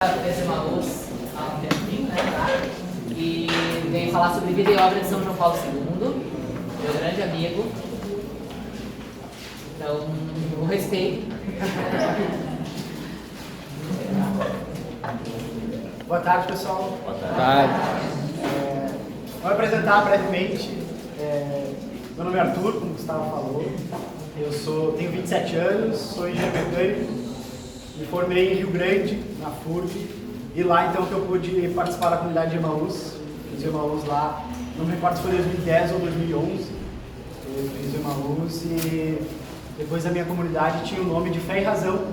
Conheci uma luz há um tempinho, né, tá? E venho falar sobre vida e obra de São João Paulo II, meu grande amigo. Então, o respeito. Boa tarde, pessoal. Boa tarde. Vou apresentar brevemente. Meu nome é Arthur, como o Gustavo falou. Tenho 27 anos, sou engenheiro mecânico. Me formei em Rio Grande, na FURB, e lá então que eu pude participar da comunidade de Emaús. Fiz o Emaús lá, não me recordo se foi 2010 ou 2011. Eu fiz o Emaús e depois a minha comunidade tinha o nome de Fé e Razão,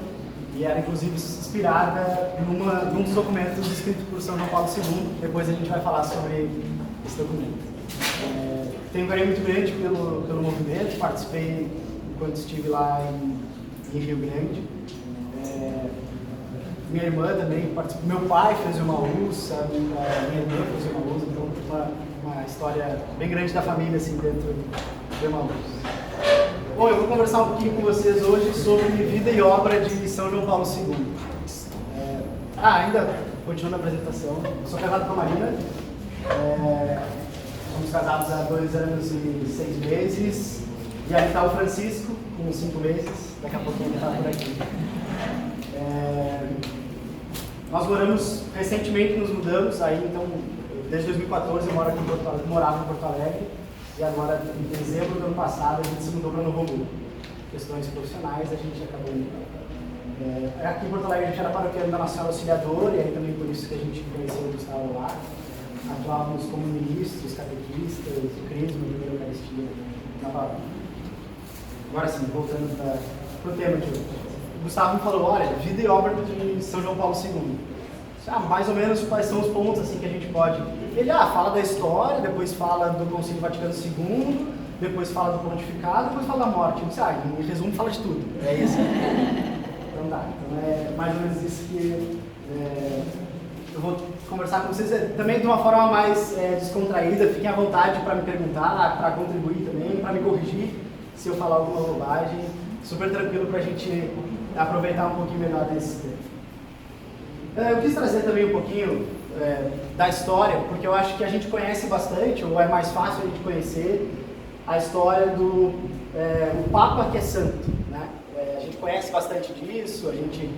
e era inclusive inspirada num dos documentos escritos por São João Paulo II. Depois a gente vai falar sobre esse documento. Tenho um carinho muito grande pelo movimento, participei enquanto estive lá em Rio Grande. Minha irmã também participou, meu pai fez uma Emaús, minha irmã fez uma Emaús, então uma história bem grande da família assim, dentro do Emaús. Bom, eu vou conversar um pouquinho com vocês hoje sobre vida e obra de São João Paulo II. Ainda continuando a apresentação, eu sou casado com a Marina, somos casados há 2 anos e 6 meses, e aí está o Francisco, com 5 meses, daqui a pouquinho ele está por aqui. Nós recentemente nos mudamos, aí então, desde 2014 eu morava em Porto Alegre, e agora em dezembro do ano passado a gente se mudou para Novo Hamburgo. Questões profissionais, a gente acabou indo. Aqui em Porto Alegre a gente era paroquiano da Nossa Senhora Auxiliadora, e aí também por isso que a gente conheceu o Gustavo lá. Atuávamos como ministros, catequistas, o Crisma, a Eucaristia, na paróquia. Agora sim, voltando para o tema de hoje. O Gustavo me falou, olha, vida e obra de São João Paulo II. Mais ou menos quais são os pontos assim, que a gente pode... Ele fala da história, depois fala do Concílio Vaticano II, depois fala do pontificado, depois fala da morte. Eu disse, em resumo, fala de tudo. É isso. Então tá, então é mais ou menos isso que eu vou conversar com vocês. Também de uma forma mais descontraída, fiquem à vontade para me perguntar, para contribuir também, para me corrigir se eu falar alguma bobagem. Super tranquilo para a gente aproveitar um pouquinho melhor desse tempo. Eu quis trazer também um pouquinho da história, porque eu acho que a gente conhece bastante, ou é mais fácil a gente conhecer a história do Papa que é santo. Né? A gente conhece bastante disso, a gente,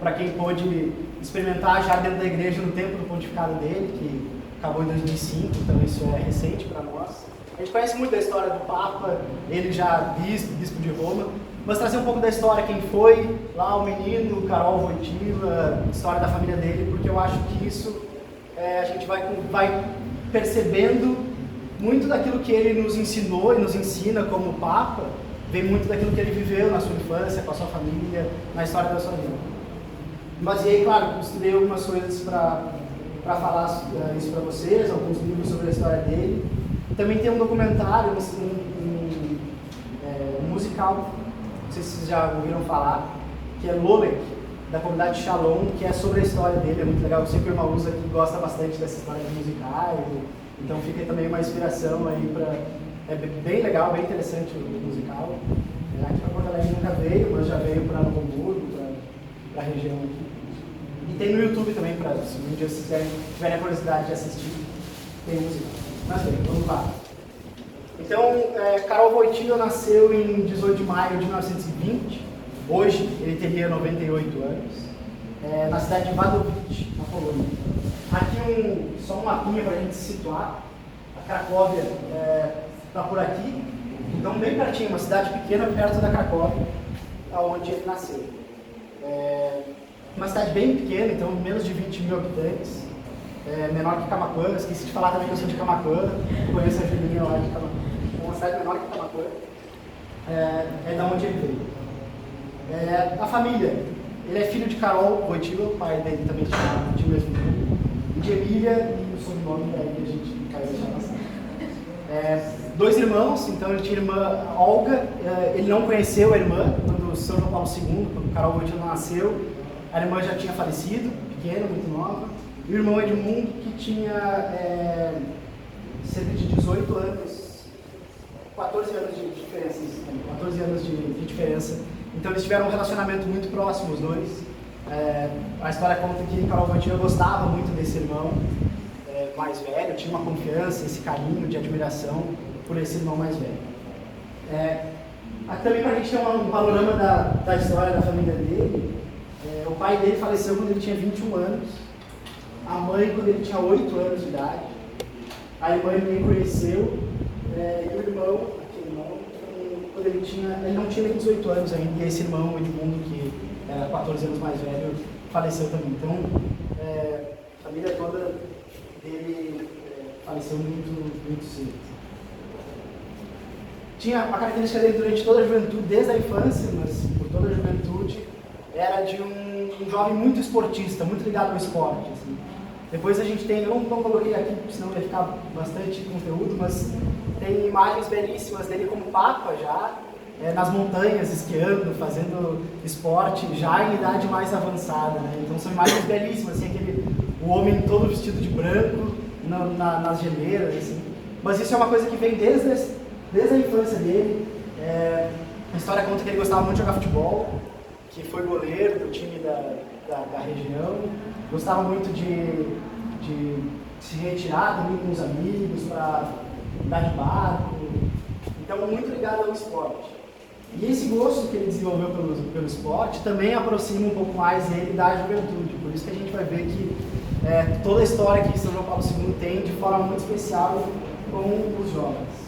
para quem pôde experimentar já dentro da igreja no tempo do pontificado dele, que acabou em 2005, então isso é recente para nós. A gente conhece muito da história do Papa, ele já bispo de Roma, mas trazer um pouco da história, quem foi lá o menino, Karol Wojtyła, história da família dele, porque eu acho que isso a gente vai percebendo muito daquilo que ele nos ensinou e nos ensina como Papa, vem muito daquilo que ele viveu na sua infância, com a sua família, na história da sua vida. Baseei, claro, estudei algumas coisas para falar isso para vocês, alguns livros sobre a história dele. Também tem um documentário, um musical, não sei se vocês já ouviram falar, que é Lolek, da comunidade Shalom, que é sobre a história dele, é muito legal. Eu sei que o Emaús aqui gosta bastante dessa história de musicais, então fica também uma inspiração aí para... É bem legal, bem interessante o musical. Aqui para Porto Alegre nunca veio, mas já veio para Novo Hamburgo, para a região aqui. E tem no YouTube também, se um dia vocês tiverem a curiosidade de assistir, tem um musical. Mas bem, vamos lá. Então, Karol Wojtyła nasceu em 18 de maio de 1920. Hoje, ele teria 98 anos. Na cidade de Wadowice, na Polônia. Aqui só um mapinha para a gente se situar. A Cracóvia está por aqui. Então, bem pertinho, uma cidade pequena perto da Cracóvia, onde ele nasceu. Uma cidade bem pequena, então menos de 20 mil habitantes. Menor que Camaquã, esqueci de falar também que eu sou de Camaquã, conheço a Julinha lá de Camaquã. É uma cidade menor que Camaquã, é da onde ele veio. A família, ele é filho de Karol Wojtyła, o pai dele também se chama de mesmo nome, e de Emília, e o sobrenome daí que a gente caiu já passando. 2 irmãos, então ele tinha a irmã Olga, ele não conheceu a irmã quando São João Paulo II, quando Karol Wojtyła nasceu, a irmã já tinha falecido, pequena, muito nova. E o irmão Edmundo, que tinha cerca de 18 anos, 14 anos de diferença. 14 anos de diferença. Então eles tiveram um relacionamento muito próximo, os dois. A história conta que Nicolau Wojtyła gostava muito desse irmão mais velho, tinha uma confiança, esse carinho de admiração por esse irmão mais velho. Aqui também para a gente ter um panorama da história da família dele, o pai dele faleceu quando ele tinha 21 anos, a mãe quando ele tinha 8 anos de idade, a irmã ninguém conheceu, e o irmão, quando ele não tinha nem 18 anos ainda, e esse irmão, Edmundo, que era 14 anos mais velho, faleceu também. Então, a família toda dele faleceu muito cedo. Tinha a característica dele durante toda a juventude, desde a infância, mas por toda a juventude, era de um jovem muito esportista, muito ligado ao esporte. Assim. Depois a gente tem, eu não coloquei aqui, senão ia ficar bastante conteúdo, mas tem imagens belíssimas dele como papa já, nas montanhas, esquiando, fazendo esporte, já em idade mais avançada. Né? Então são imagens belíssimas, assim, o homem todo vestido de branco, nas geleiras. Assim. Mas isso é uma coisa que vem desde a infância dele. A história conta que ele gostava muito de jogar futebol, que foi goleiro do time da região, gostava muito de se retirar também com os amigos para andar de barco, então muito ligado ao esporte. E esse gosto que ele desenvolveu pelo esporte também aproxima um pouco mais ele da juventude, por isso que a gente vai ver que toda a história que São João Paulo II tem de forma muito especial com os jovens.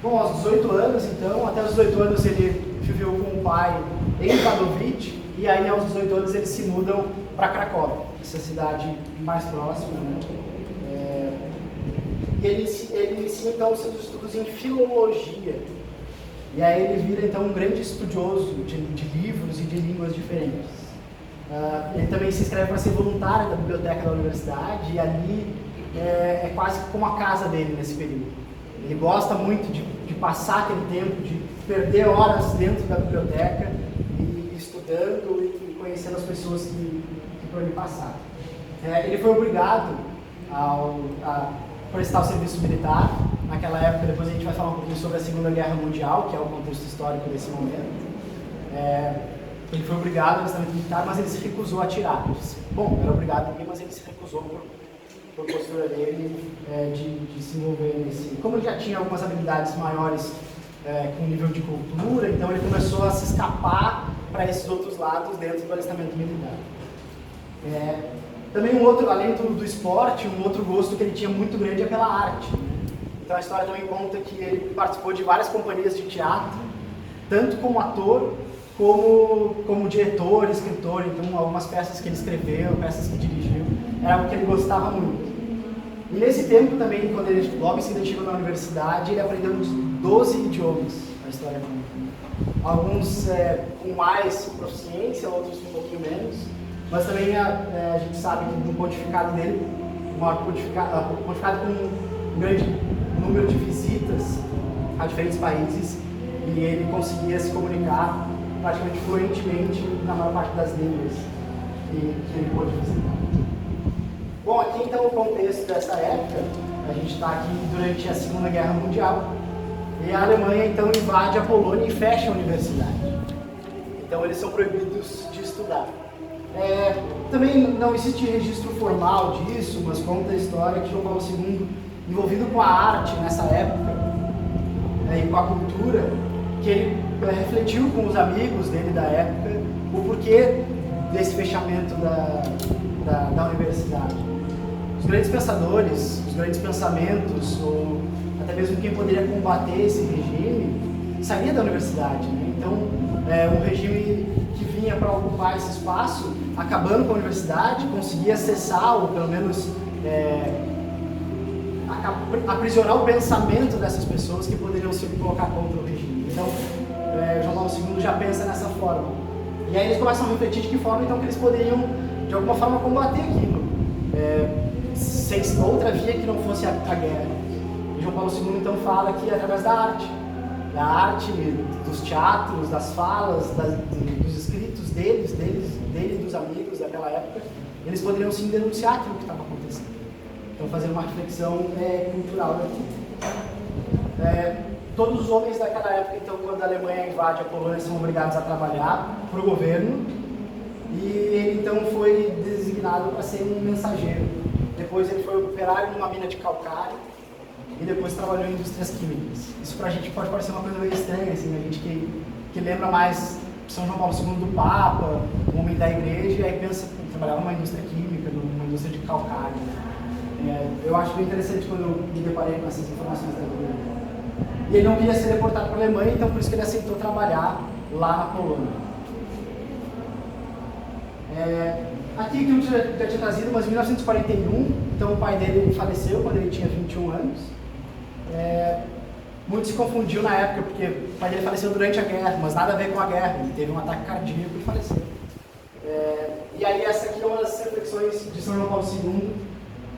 Bom, aos 18 anos, então, até os 18 anos ele viveu com o pai em Katowice, e aí aos 18 anos eles se mudam para Cracóvia, essa cidade mais próxima, né? E ele inicia então os seus estudos em filologia, e aí ele vira então um grande estudioso de livros e de línguas diferentes. Ele também se inscreve para ser voluntário da biblioteca da universidade, e ali é quase como a casa dele nesse período. Ele gosta muito de passar aquele tempo, de perder horas dentro da biblioteca, e estudando e conhecendo as pessoas que por ali passaram. Ele foi obrigado a prestar o serviço militar naquela época. Depois a gente vai falar um pouquinho sobre a Segunda Guerra Mundial, que é o contexto histórico desse momento. Ele foi obrigado ao alistamento militar, mas ele se recusou a atirar. Ele disse, bom, era obrigado, mas ele se recusou por postura dele de se envolver nesse... Como ele já tinha algumas habilidades maiores com nível de cultura, então ele começou a se escapar para esses outros lados dentro do alistamento militar. Também além do esporte, um outro gosto que ele tinha muito grande é pela arte. Então a história também conta que ele participou de várias companhias de teatro, tanto como ator, como diretor, escritor. Então algumas peças que ele escreveu, peças que dirigiu, era algo que ele gostava muito. E nesse tempo também, quando ele logo em seguida chegou na universidade, ele aprendeu 12 idiomas, a história conta. Alguns com mais proficiência, outros com um pouquinho menos. Mas também a gente sabe que no pontificado dele, pontificado com um grande número de visitas a diferentes países, e ele conseguia se comunicar praticamente fluentemente na maior parte das línguas que ele pôde visitar. Bom, aqui então o contexto dessa época, a gente está aqui durante a Segunda Guerra Mundial, e a Alemanha então invade a Polônia e fecha a universidade. Então eles são proibidos de estudar. Também não existe registro formal disso, mas conta a história que João Paulo II, envolvido com a arte nessa época e com a cultura, que ele refletiu com os amigos dele da época o porquê desse fechamento da universidade. Os grandes pensadores, os grandes pensamentos, ou até mesmo quem poderia combater esse regime, saía da universidade. Né? Então, um regime que vinha para ocupar esse espaço, acabando com a universidade, conseguia acessar, ou pelo menos aprisionar o pensamento dessas pessoas que poderiam se colocar contra o regime. Então, João Paulo II já pensa nessa forma. E aí eles começam a refletir de que forma então que eles poderiam, de alguma forma, combater aquilo, sem outra via que não fosse a guerra. E João Paulo II então fala que através da arte, dos teatros, das falas, dos escritos dele e dos amigos daquela época, eles poderiam sim denunciar aquilo que estava acontecendo. Então fazer uma reflexão cultural daquilo. Todos os homens daquela época, então, quando a Alemanha invade a Polônia, são obrigados a trabalhar para o governo e ele então foi designado para ser um mensageiro. Depois ele foi operário numa mina de calcário e depois trabalhou em indústrias químicas. Isso pra gente pode parecer uma coisa meio estranha, assim, a gente que lembra mais São João Paulo II do Papa, o homem da igreja, e aí pensa que trabalhava numa indústria química, numa indústria de calcário. Eu acho bem interessante quando eu me deparei com essas informações da Bíblia. E ele não queria ser deportado para a Alemanha, então por isso que ele aceitou trabalhar lá na Polônia. Aqui que eu já tinha trazido, mas em 1941, então o pai dele faleceu quando ele tinha 21 anos. Muito se confundiu na época, porque o pai dele faleceu durante a guerra, mas nada a ver com a guerra, ele teve um ataque cardíaco e faleceu. E aí essa aqui é uma das reflexões de São João Paulo II.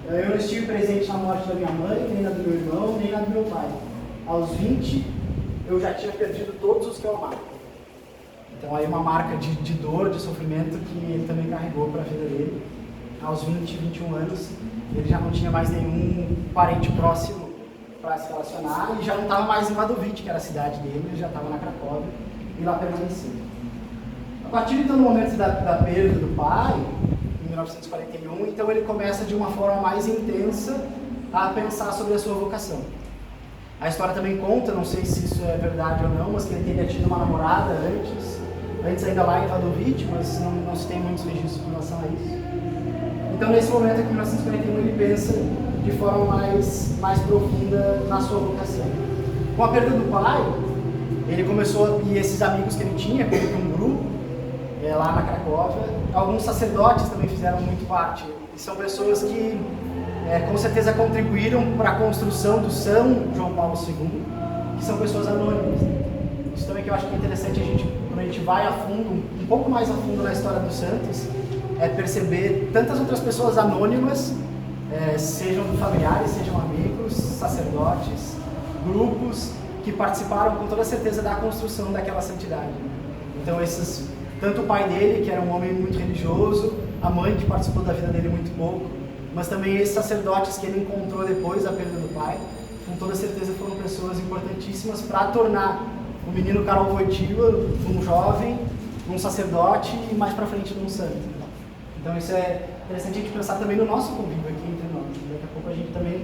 Eu não estive presente na morte da minha mãe, nem na do meu irmão, nem na do meu pai. Aos 20, eu já tinha perdido todos os que eu amava. Então aí uma marca de dor, de sofrimento que ele também carregou para a vida dele. Aos 20, 21 anos, ele já não tinha mais nenhum parente próximo para se relacionar e já não estava mais em Wadowice, que era a cidade dele, ele já estava na Cracóvia e lá permaneceu. A partir então do momento da perda do pai, em 1941, então ele começa de uma forma mais intensa a pensar sobre a sua vocação. A história também conta, não sei se isso é verdade ou não, mas que ele teria tido uma namorada antes ainda lá em Wadowice, mas não se tem muitos registros com relação a isso. Então nesse momento aqui, em 1941, ele pensa de forma mais profunda na sua vocação. Com a perda do pai, ele começou, e esses amigos que ele tinha, como que um grupo, lá na Cracóvia, alguns sacerdotes também fizeram muito parte, e são pessoas que com certeza contribuíram para a construção do São João Paulo II, que são pessoas anônimas. Isso também que eu acho que é interessante, quando a gente vai a fundo, um pouco mais a fundo na história dos santos, é perceber tantas outras pessoas anônimas, sejam familiares, sejam amigos, sacerdotes, grupos, que participaram com toda certeza da construção daquela santidade. Então tanto o pai dele, que era um homem muito religioso, a mãe que participou da vida dele muito pouco, mas também esses sacerdotes que ele encontrou depois da perda do pai, com toda certeza foram pessoas importantíssimas para tornar o menino Karol Wojtyła um jovem, um sacerdote e mais para frente um santo. Então isso é interessante a gente pensar também no nosso convívio aqui entre nós. Daqui a pouco a gente também,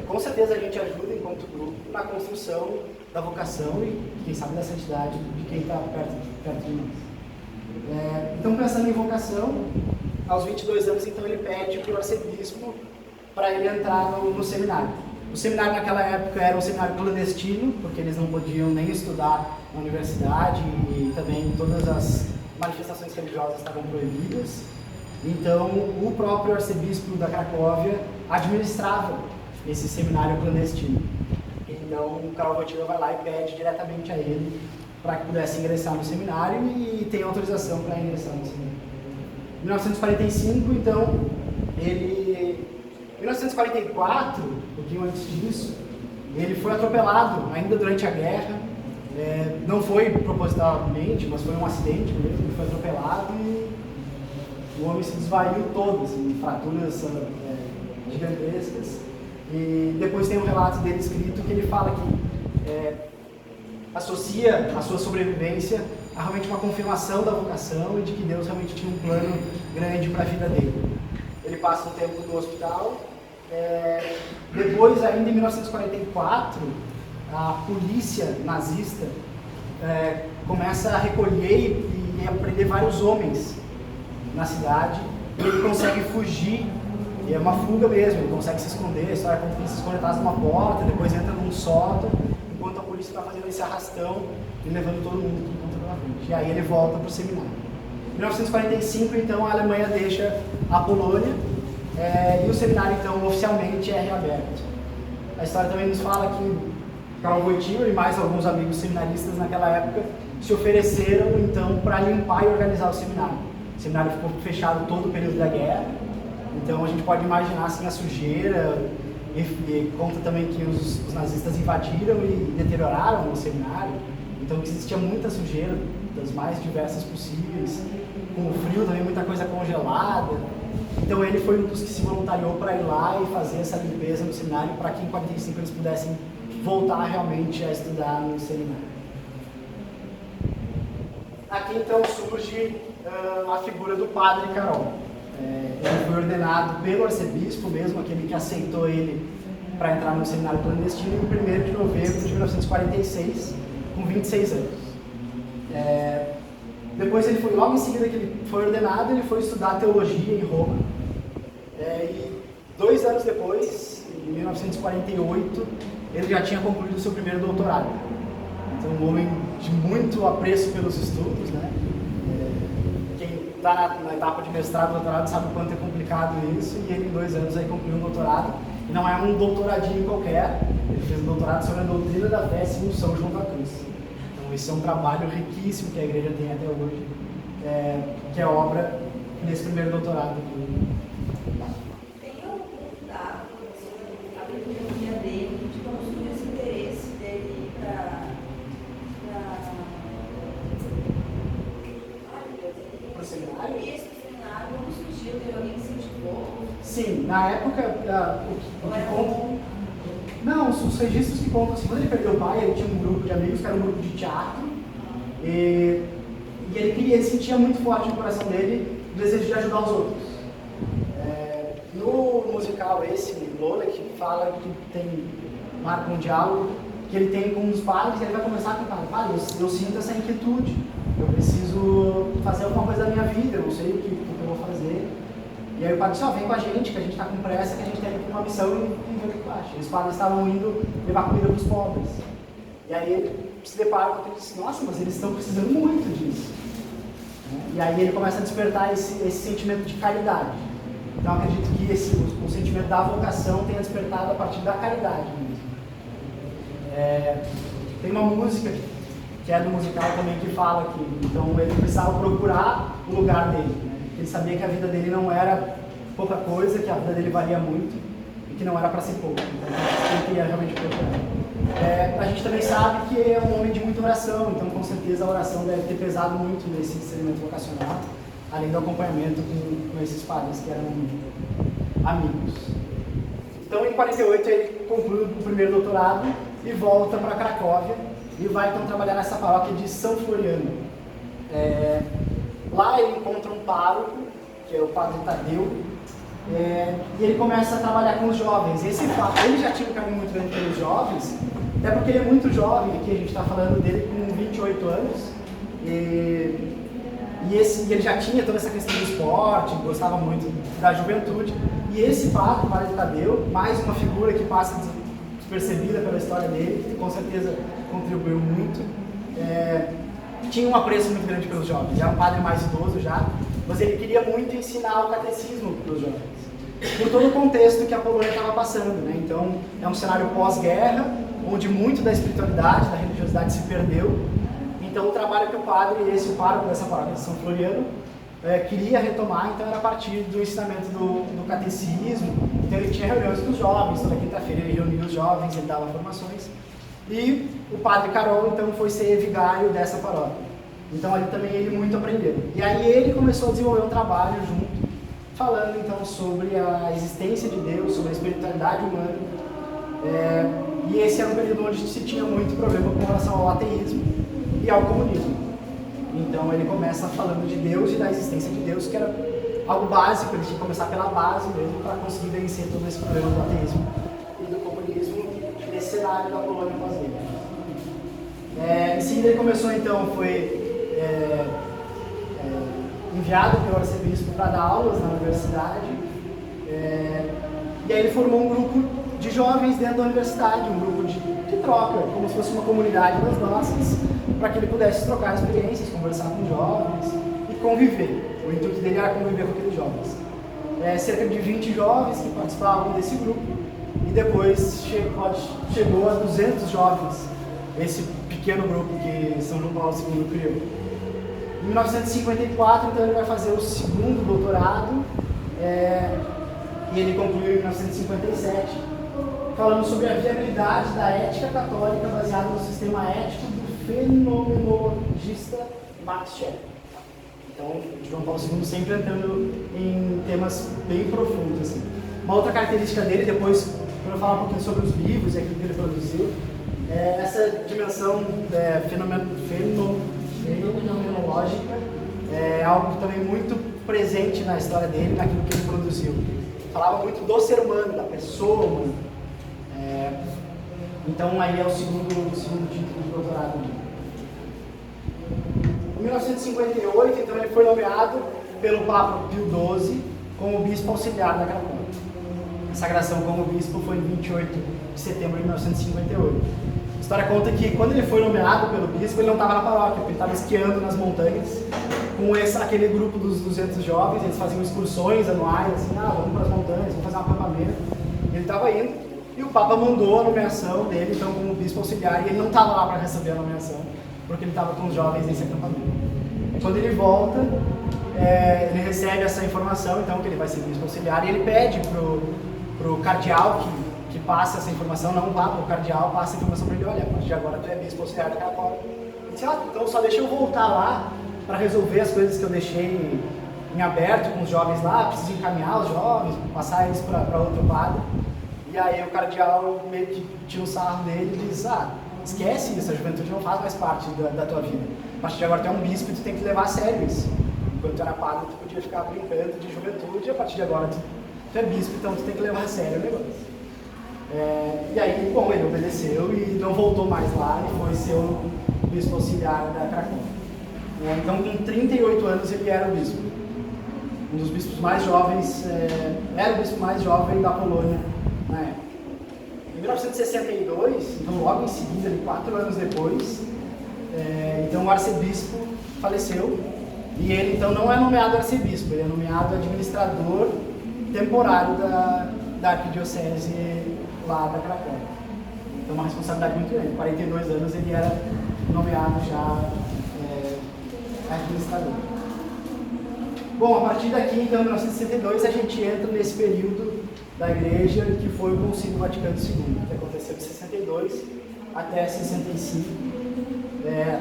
com certeza a gente ajuda enquanto grupo na construção da vocação e quem sabe da santidade de quem está perto de nós. Então pensando em vocação, aos 22 anos, então, ele pede para o arcebispo para ele entrar no seminário. O seminário naquela época era um seminário clandestino, porque eles não podiam nem estudar na universidade e também todas as manifestações religiosas estavam proibidas. Então, o próprio arcebispo da Cracóvia administrava esse seminário clandestino. Então, o Karol Wojtyła vai lá e pede diretamente a ele para que pudesse ingressar no seminário e tem autorização para ingressar no seminário. Em 1945, então, em 1944, um pouquinho antes disso, ele foi atropelado ainda durante a guerra. Não foi propositalmente, mas foi um acidente mesmo. Ele foi atropelado e o homem se desvaiu todo, assim, fraturas gigantescas. E depois tem um relato dele escrito que ele fala que associa a sua sobrevivência a realmente uma confirmação da vocação e de que Deus realmente tinha um plano grande para a vida dele. Ele passa um tempo no hospital. Depois, ainda em 1944, a polícia nazista começa a recolher e a prender vários homens na cidade, e ele consegue fugir, e é uma fuga mesmo, ele consegue se esconder, a história conta que ele se esconde atrás de uma porta, depois entra num sótão, enquanto a polícia está fazendo esse arrastão e levando todo mundo que encontra pela frente. E aí ele volta para o seminário. Em 1945, então, a Alemanha deixa a Polônia, e o seminário, então, oficialmente é reaberto. A história também nos fala que Karol Wojtyła e mais alguns amigos seminaristas naquela época se ofereceram, então, para limpar e organizar o seminário. O seminário ficou fechado todo o período da guerra, então a gente pode imaginar assim, a sujeira, e conta também que os nazistas invadiram e deterioraram o seminário, então existia muita sujeira, das mais diversas possíveis, com o frio também, muita coisa congelada. Então ele foi um dos que se voluntariou para ir lá e fazer essa limpeza no seminário, para que em 45 eles pudessem voltar realmente a estudar no seminário. aqui então surge a figura do Padre Carol. Ele foi ordenado pelo arcebispo mesmo, aquele que aceitou ele para entrar no seminário clandestino, em 1º de novembro de 1946, com 26 anos. Depois ele foi, logo em seguida que ele foi ordenado, ele foi estudar teologia em Roma. E 2 anos depois, em 1948, ele já tinha concluído o seu primeiro doutorado. Então, um homem de muito apreço pelos estudos, né? Quem está na etapa de mestrado, doutorado, sabe o quanto é complicado isso, e ele em 2 anos aí concluiu um doutorado. E não é um doutoradinho qualquer, ele fez um doutorado sobre a doutrina da fé segundo São João da Cruz. Então, esse é um trabalho riquíssimo que a igreja tem até hoje, que é obra nesse primeiro doutorado. Tem algum dado sobre a bibliografia dele, de como surgiu esse interesse dele para Pro seminário? Isso, pro seminário, como surgiu, teve alguém que se incentivou? Sim, na época, o que conta... Não, os registros que contam assim, quando ele perdeu o pai, ele tinha um grupo de amigos que era um grupo de teatro, e ele sentia muito forte no coração dele o desejo de ajudar os outros. No musical esse, Lola, que fala que marca um diálogo que ele tem com um dos padres, ele vai começar a cantar: "Padre, eu sinto essa inquietude, eu preciso fazer alguma coisa da minha vida, eu não sei o que eu vou fazer." E aí o padre disse: "Vem com a gente, que a gente está com pressa, que a gente tem uma missão e ver o que tu acha." E os padres estavam indo levar comida para os pobres. E aí ele se depara com aquilo e diz: "Nossa, mas eles estão precisando muito disso." E aí ele começa a despertar esse sentimento de caridade. Então eu acredito que o sentimento da vocação tenha despertado a partir da caridade mesmo. Tem uma música que é do musical também que fala que então ele precisava procurar o lugar dele, né? Ele sabia que a vida dele não era pouca coisa, que a vida dele valia muito e que não era para ser pouco. Então ele queria realmente procurar. A gente também sabe que é um homem de muita oração, então com certeza a oração deve ter pesado muito nesse discernimento vocacional, além do acompanhamento com esses padres que eram amigos. Então, em 48, ele conclui o primeiro doutorado e volta para Cracóvia e vai então trabalhar nessa paróquia de São Floriano. Lá ele encontra um pároco, que é o Padre Tadeu, e ele começa a trabalhar com os jovens. Ele já tinha um caminho muito grande pelos jovens, até porque ele é muito jovem, aqui a gente está falando dele com 28 anos, e ele já tinha toda essa questão do esporte, gostava muito da juventude. E esse padre, o Padre Tadeu, mais uma figura que passa despercebida pela história dele, que com certeza contribuiu muito, tinha um apreço muito grande pelos jovens. Era um padre mais idoso já, mas ele queria muito ensinar o catecismo para os jovens, por todo o contexto que a Polônia estava passando, né? Então, é um cenário pós-guerra, onde muito da espiritualidade, da religiosidade se perdeu. Então, o trabalho que o pároco dessa paróquia de São Floriano queria retomar, então era a partir do ensinamento do catecismo. Então, ele tinha reuniões com os jovens, toda quinta-feira ele reunia os jovens, ele dava formações. E o Padre Carol, então, foi ser vigário dessa paróquia. Então, ali também ele muito aprendeu. E aí ele começou a desenvolver um trabalho junto, falando, então, sobre a existência de Deus, sobre a espiritualidade humana. E esse era um período onde se tinha muito problema com relação ao ateísmo e ao comunismo. Então ele começa falando de Deus e da existência de Deus, que era algo básico, ele tinha que começar pela base mesmo para conseguir vencer todo esse problema do ateísmo e do comunismo nesse cenário da Polônia pós-guerra. Em seguida ele começou então, foi enviado pelo arcebispo para dar aulas na universidade, e aí ele formou um grupo de jovens dentro da universidade, um grupo de troca, como se fosse uma comunidade das nossas, para que ele pudesse trocar experiências, conversar com jovens e conviver. O intuito dele era conviver com aqueles jovens. Cerca de 20 jovens que participavam desse grupo, e depois chegou a 200 jovens, esse pequeno grupo que São João Paulo II criou. Em 1954, então, ele vai fazer o segundo doutorado, e ele concluiu em 1957, falando sobre a viabilidade da ética católica baseada no sistema ético do fenomenologista Max Scheler. Então, João Paulo II sempre entrando em temas bem profundos. Assim. Uma outra característica dele, depois, quando eu falar um pouquinho sobre os livros e aquilo que ele produziu, é essa dimensão bem fenomenológica, é algo também muito presente na história dele, naquilo que ele produziu. Falava muito do ser humano, da pessoa humana. Então aí é o segundo título de doutorado dele. Em 1958, então, ele foi nomeado pelo Papa Pio XII como bispo auxiliar da Cracóvia. A sagração como bispo foi em 28 de setembro de 1958. A história conta que quando ele foi nomeado pelo bispo, ele não estava na paróquia, porque ele estava esquiando nas montanhas com aquele grupo dos 200 jovens. Eles faziam excursões anuais, assim, vamos para as montanhas, vamos fazer um acampamento. Ele estava indo e o Papa mandou a nomeação dele, então, como bispo auxiliar, e ele não estava lá para receber a nomeação, porque ele estava com os jovens nesse acampamento. Quando ele volta, ele recebe essa informação, então, que ele vai ser bispo auxiliar, e ele pede pro cardeal que passa essa informação, não o Papa, o cardeal passa a informação para ele: olha, a partir de agora tu é bispo auxiliar da Cracóvia. Ele disse: então só deixa eu voltar lá para resolver as coisas que eu deixei em aberto com os jovens lá, preciso encaminhar os jovens, passar eles para outro padre. E aí o cardeal meio que tira um sarro dele e diz: esquece isso, a juventude não faz mais parte da tua vida. A partir de agora tu é um bispo e tu tem que levar a sério isso. Enquanto tu era padre, tu podia ficar brincando de juventude, e a partir de agora tu é bispo, então tu tem que levar a sério o negócio. E aí, bom, ele obedeceu e não voltou mais lá e foi ser o bispo auxiliar da Cracóvia. Então, com 38 anos, ele era o bispo. Um dos bispos mais jovens, era o bispo mais jovem da Polônia na época. Em 1962, então logo em seguida, 4 anos depois, então o arcebispo faleceu e ele então não é nomeado arcebispo, ele é nomeado administrador temporário da arquidiocese lá da Cracóvia. Então uma responsabilidade muito grande. 42 anos ele era nomeado já administrador. Bom, a partir daqui, então, em 1962, a gente entra nesse período da Igreja que foi o Concílio Vaticano II, que aconteceu de 62 até 65.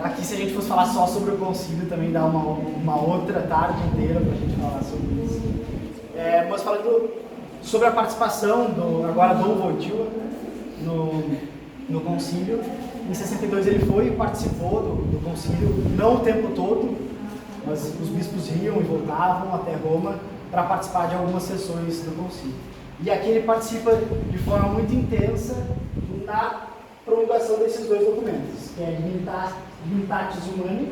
Aqui, se a gente fosse falar só sobre o Concílio, também dá uma outra tarde inteira para a gente falar sobre isso. Mas falando sobre a participação agora do Wojtyła no Concílio, em 62 ele participou do Concílio, não o tempo todo, mas os bispos iam e voltavam até Roma para participar de algumas sessões do Concílio. E aqui ele participa de forma muito intensa na promulgação desses dois documentos, que é Dignitatis Humanae,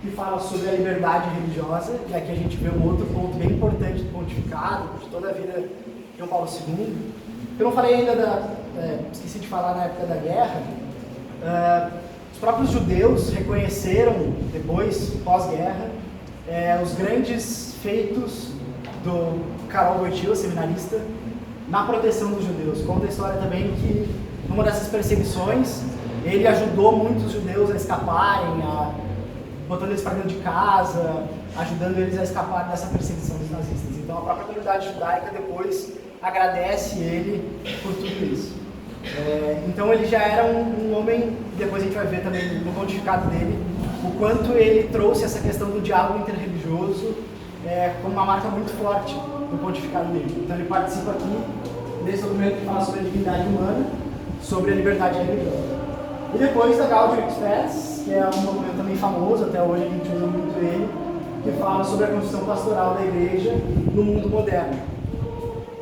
que fala sobre a liberdade religiosa, e aqui a gente vê um outro ponto bem importante do pontificado, de toda a vida de João Paulo II. Eu não falei ainda esqueci de falar na época da guerra, os próprios judeus reconheceram depois, pós-guerra, os grandes feitos do Karol Wojtyła, seminarista, na proteção dos judeus. Conta a história também que, numa dessas perseguições, ele ajudou muitos judeus a escaparem, botando eles para dentro de casa, ajudando eles a escapar dessa perseguição dos nazistas. Então a própria comunidade judaica depois agradece ele por tudo isso. Então ele já era um homem, depois a gente vai ver também no pontificado dele, o quanto ele trouxe essa questão do diálogo interreligioso como uma marca muito forte do pontificado dele. Então ele participa aqui desse documento que fala sobre a dignidade humana, sobre a liberdade religiosa. E depois da Gaudium et Spes, que é um documento também famoso, até hoje a gente usa muito ele, que fala sobre a construção pastoral da igreja no mundo moderno.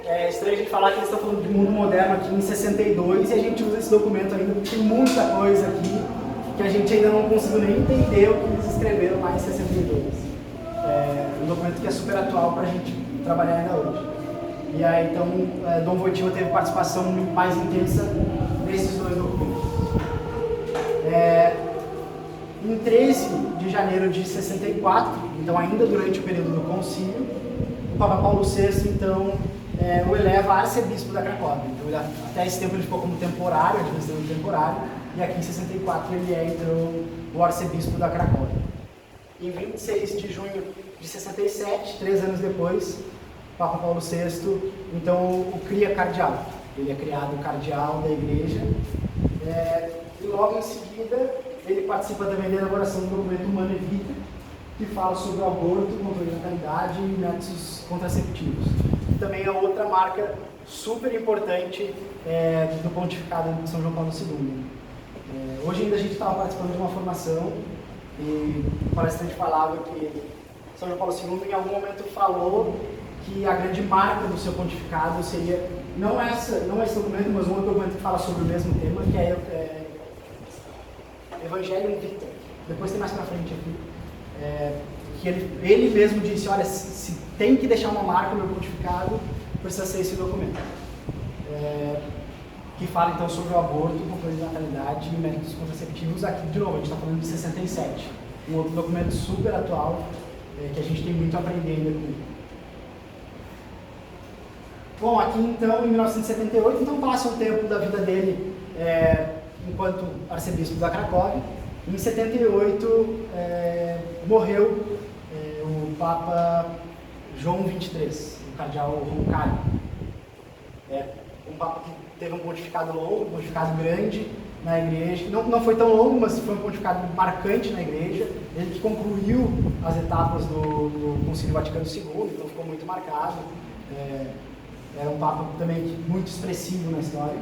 É estranho a gente falar que eles estão falando de mundo moderno aqui em 62 e a gente usa esse documento ainda, porque tem muita coisa aqui que a gente ainda não conseguiu nem entender o que eles escreveram lá em 62. Um documento que é super atual para a gente trabalhar ainda hoje. E aí, então, Dom Wojtyła teve participação mais intensa nesses dois documentos. Em 13 de janeiro de 64, então ainda durante o período do concílio, o Papa Paulo VI, então, o eleva a arcebispo da Cracóvia. Então, até esse tempo ele ficou como temporário, administrador temporário, e aqui em 64 ele então o arcebispo da Cracóvia. Em 26 de junho de 67, 3 anos depois, o Papa Paulo VI, então, o cria cardeal. Ele é criado cardeal da igreja, e logo em seguida ele participa também da elaboração do documento Humanae Vitae, que fala sobre o aborto, controle da natalidade e métodos contraceptivos. E também é outra marca super importante do pontificado de São João Paulo II. Hoje ainda a gente estava participando de uma formação E o palestrante falava que São João Paulo II em algum momento falou que a grande marca do seu pontificado seria, não esse documento, mas um outro documento que fala sobre o mesmo tema, que é Evangelium Vitae. Depois tem mais pra frente aqui. Que ele mesmo disse, olha, se tem que deixar uma marca no meu pontificado, precisa ser esse documento. Que fala então sobre o aborto, controle de natalidade e métodos contraceptivos. Aqui, de novo, a gente está falando de 67. Um outro documento super atual, que a gente tem muito a aprender ainda com ele. Bom, aqui então, em 1978, então passa um tempo da vida dele enquanto arcebispo da Cracóvia. Em 78, morreu o Papa João XXIII, o cardeal Roncalli. Um Papa que teve um pontificado longo, um pontificado grande na igreja. Não foi tão longo, mas foi um pontificado marcante na igreja. Ele que concluiu as etapas do Concílio Vaticano II, então ficou muito marcado. Era um Papa também muito expressivo na história.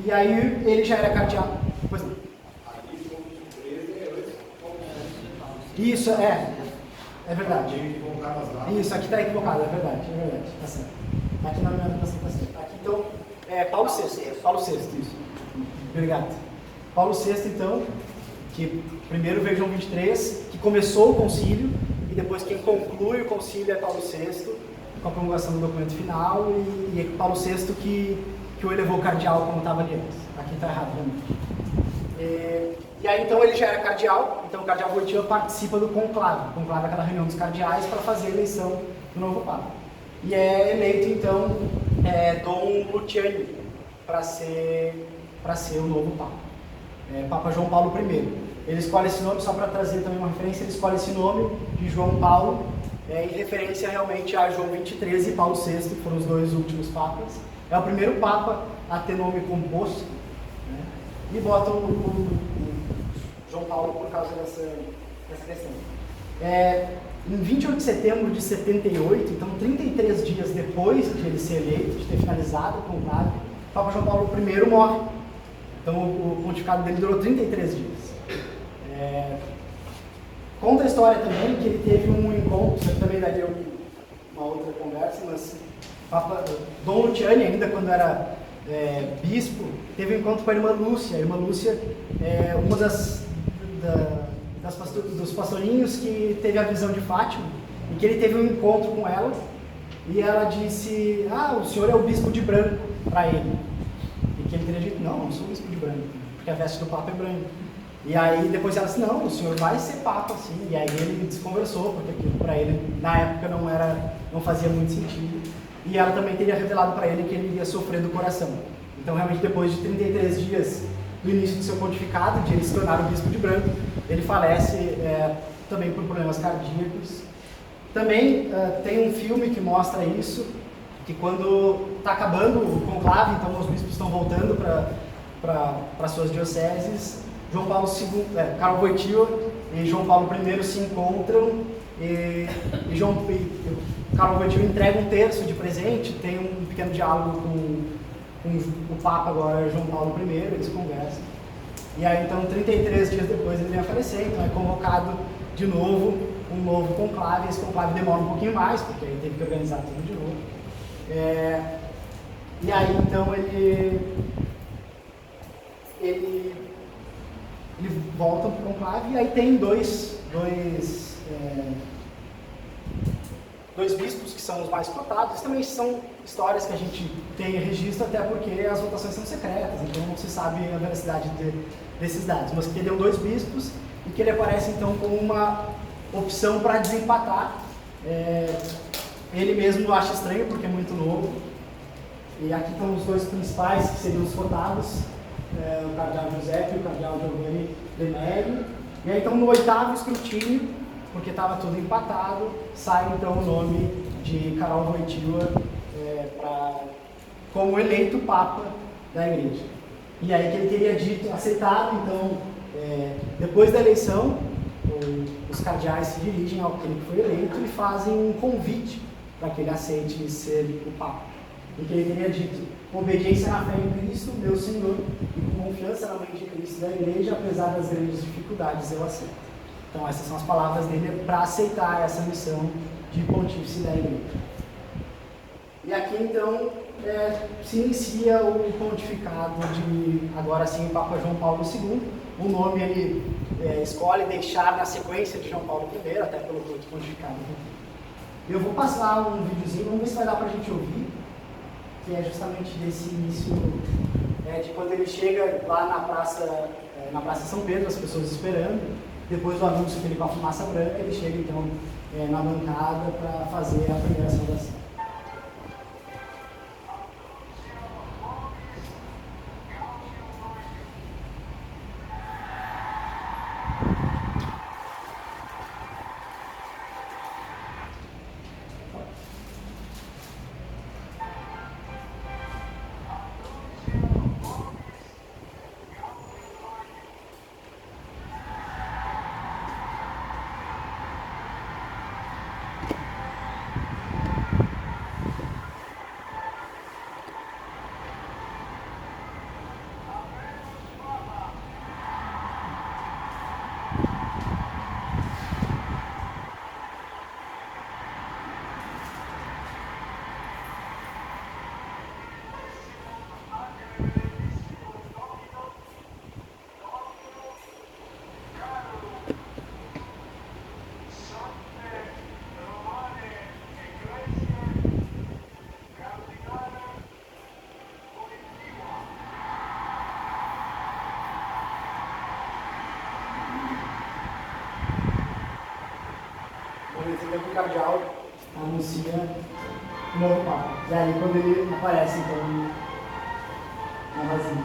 E aí ele já era cardeal. Pois não. Isso, é verdade. Isso, aqui está equivocado, é verdade, tá certo. Aqui na minha anotação está certo. Aqui então, Paulo VI, isso. Obrigado. Paulo VI, então, que primeiro veio João XXIII, que começou o concílio, e depois quem conclui o concílio é Paulo VI, com a promulgação do documento final, e é Paulo VI que o elevou cardeal como estava ali antes. Aqui está errado, realmente. E aí então ele já era cardeal, então o cardeal Wojtyła participa do conclave. O conclave é aquela reunião dos cardeais para fazer a eleição do novo Papa. E é eleito então Dom Luciani para ser o novo Papa. Papa João Paulo I. Ele escolhe esse nome, só para trazer também uma referência, ele escolhe esse nome de João Paulo, em referência realmente a João XXIII e Paulo VI, que foram os dois últimos papas. É o primeiro Papa a ter nome composto, né? E botam o João Paulo por causa dessa questão. Em 28 de setembro de 78, então 33 dias depois de ele ser eleito, de ter finalizado o conclave, o Papa João Paulo I morre. Então o pontificado dele durou 33 dias. Conta a história também que ele teve um encontro, isso também daria uma outra conversa, mas Dom Luciani, ainda quando era bispo, teve um encontro com a irmã Lúcia. A irmã Lúcia é uma dos pastorinhos que teve a visão de Fátima, e que ele teve um encontro com ela, e ela disse, o senhor é o bispo de branco, para ele. E que ele teria dito, não sou o bispo de branco, porque a veste do Papa é branca. E aí depois ela disse, não, o senhor vai ser Papa, sim. E aí ele desconversou, porque aquilo para ele, na época, não fazia muito sentido. E ela também teria revelado para ele que ele iria sofrer do coração. Então, realmente, depois de 33 dias do início do seu pontificado, de ele se tornar o bispo de branco, ele falece também por problemas cardíacos. Também tem um filme que mostra isso, que quando está acabando o conclave, então os bispos estão voltando para suas dioceses, João Paulo II, Karol Wojtyła e João Paulo I se encontram, e Karol Wojtyła entrega um terço de presente, tem um pequeno diálogo com o Papa agora, João Paulo I, eles conversam. E aí então 33 dias depois ele vem a falecer, então é convocado de novo um novo conclave. Esse conclave demora um pouquinho mais, porque aí teve que organizar tudo de novo. E aí então ele volta para o conclave, e aí tem dois bispos que são os mais cotados. Também são histórias que a gente tem registro, até porque as votações são secretas, então não se sabe a veracidade desses dados. Mas que teriam dois bispos, e que ele aparece então como uma opção para desempatar. Ele mesmo acha estranho, porque é muito novo. E aqui estão os dois principais, que seriam os cotados, o cardeal Giuseppe e o cardeal Giovanni de Neri. E aí então no 8º escrutínio, porque estava tudo empatado, sai então o nome de Karol Wojtyła como eleito Papa da Igreja. E aí que ele teria dito, aceitado, então, depois da eleição, os cardeais se dirigem ao que foi eleito e fazem um convite para que ele aceite ser o Papa. E que ele teria dito, com obediência na fé em Cristo, meu Senhor, e com confiança na mente de Cristo da igreja, apesar das grandes dificuldades, eu aceito. Então essas são as palavras dele para aceitar essa missão de pontífice da igreja. E aqui então se inicia o pontificado de, agora sim, o Papa João Paulo II. O nome ele escolhe deixar na sequência de João Paulo I, até pelo outro pontificado. Eu vou passar um videozinho, vamos ver se vai dar para a gente ouvir, que é justamente desse início, de quando ele chega lá na Praça São Pedro, as pessoas esperando. Depois do anúncio dele com a fumaça branca, ele chega então na bancada para fazer a primeira saudação. O cardeal anuncia o novo Papa. E aí quando ele aparece então na vasilha.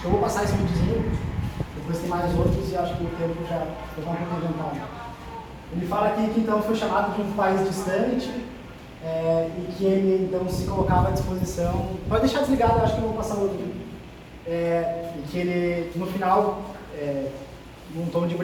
Eu vou passar esse videozinho, depois tem mais outros e acho que o tempo já está um pouco adiantado. Ele fala aqui que então foi chamado de um país distante e que ele então se colocava à disposição. Pode deixar desligado, eu acho que eu vou passar outro. E que ele, no final, num tom de